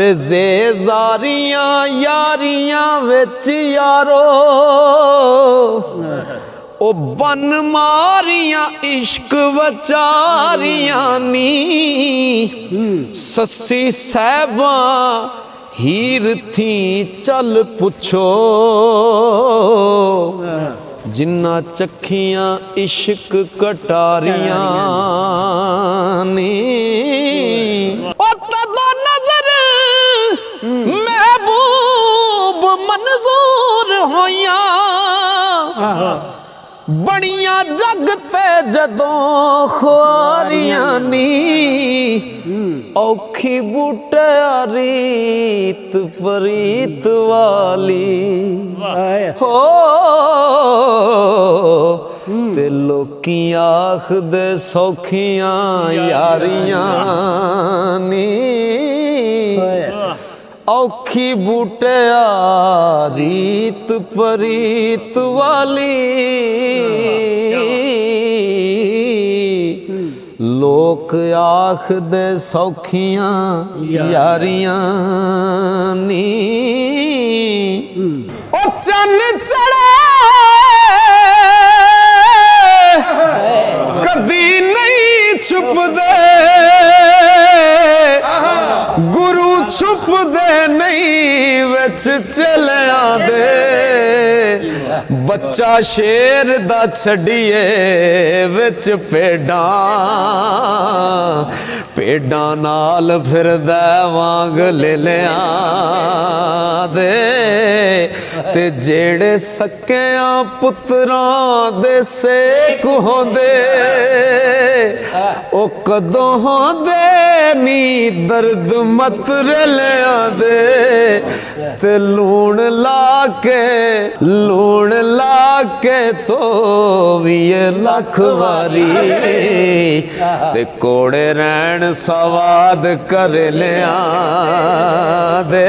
ज़ारियां यारियां विच यारो ओ बन मारियां इश्क वचारियां नी सस्सी साहबा हीर थी चल पुछो जिन्ना चखियां इश्क कटारियां नी महबूब मंजूर होया बड़िया जगते जदों खुआरियां नी औखी बूटे रीत परीत वाली हो ते लोकी आखदे सौखियां यारियां नी औखी बूटे रीत परीत वाली लोक आखदे सौखियां यारियां नी ओ चन चढ़े कदी नहीं छुपदे गुरु छुपदे नहीं विच चलियां दे बच्चा शेर दा छड़िए विच भेडां नाल फिरदा वांग ले लिया दे ते जेड़े सक्कियां पुत्रां दे सेक होंदे ओ कदों होंदे नी दर्द मत रलिया दे ते लूण ला के तो भी लख वारी ते कोड़े रहन सवाद कर लिया दे।